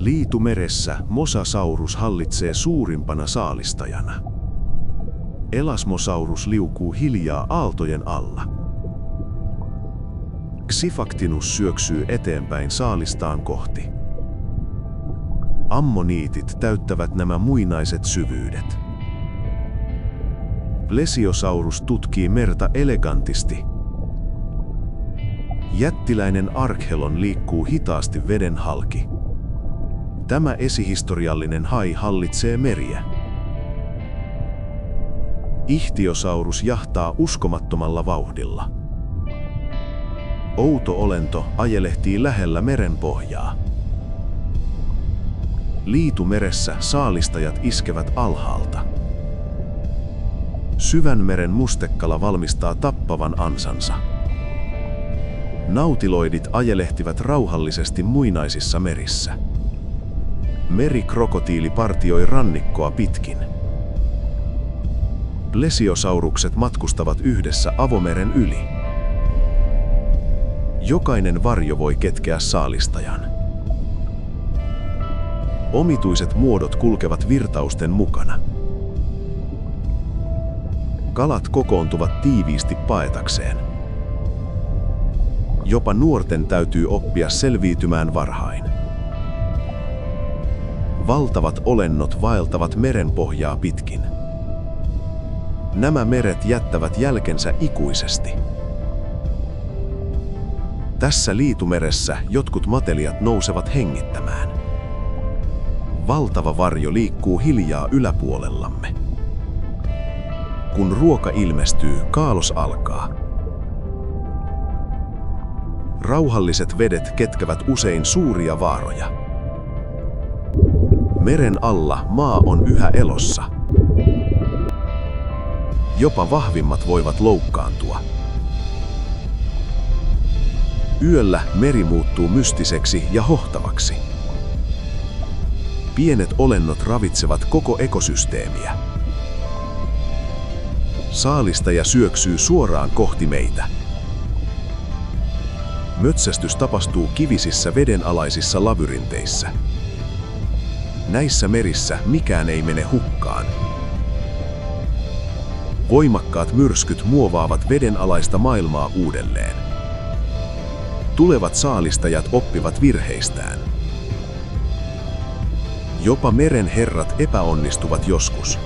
Liitumeressä Mosasaurus hallitsee suurimpana saalistajana. Elasmosaurus liukuu hiljaa aaltojen alla. Xifactinus syöksyy eteenpäin saalistaan kohti. Ammoniitit täyttävät nämä muinaiset syvyydet. Plesiosaurus tutkii merta elegantisti. Jättiläinen Arkhelon liikkuu hitaasti veden halki. Tämä esihistoriallinen hai hallitsee meriä. Ihtiosaurus jahtaa uskomattomalla vauhdilla. Outo olento ajelehtii lähellä merenpohjaa. Liitumeressä saalistajat iskevät alhaalta. Syvänmeren mustekala valmistaa tappavan ansansa. Nautiloidit ajelehtivät rauhallisesti muinaisissa merissä. Merikrokotiili partioi rannikkoa pitkin. Plesiosaurukset matkustavat yhdessä avomeren yli. Jokainen varjo voi ketkeä saalistajan. Omituiset muodot kulkevat virtausten mukana. Kalat kokoontuvat tiiviisti paetakseen. Jopa nuorten täytyy oppia selviytymään varhain. Valtavat olennot vaeltavat merenpohjaa pitkin. Nämä meret jättävät jälkensä ikuisesti. Tässä liitumeressä jotkut matelijat nousevat hengittämään. Valtava varjo liikkuu hiljaa yläpuolellamme. Kun ruoka ilmestyy, kaalos alkaa. Rauhalliset vedet ketkävät usein suuria vaaroja. Meren alla maa on yhä elossa. Jopa vahvimmat voivat loukkaantua. Yöllä meri muuttuu mystiseksi ja hohtavaksi. Pienet olennot ravitsevat koko ekosysteemiä. Saalistaja syöksyy suoraan kohti meitä. Metsästys tapahtuu kivisissä vedenalaisissa labyrinteissä. Näissä merissä mikään ei mene hukkaan. Voimakkaat myrskyt muovaavat vedenalaista maailmaa uudelleen. Tulevat saalistajat oppivat virheistään. Jopa meren herrat epäonnistuvat joskus.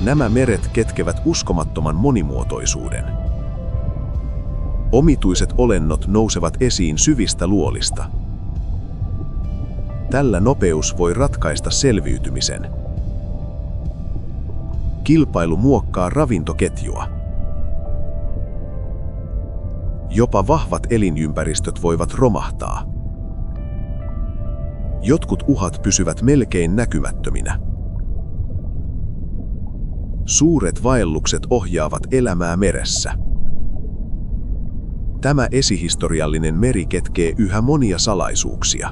Nämä meret ketkevät uskomattoman monimuotoisuuden. Omituiset olennot nousevat esiin syvistä luolista. Tällä nopeus voi ratkaista selviytymisen. Kilpailu muokkaa ravintoketjua. Jopa vahvat elinympäristöt voivat romahtaa. Jotkut uhat pysyvät melkein näkymättöminä. Suuret vaellukset ohjaavat elämää meressä. Tämä esihistoriallinen meri ketkee yhä monia salaisuuksia.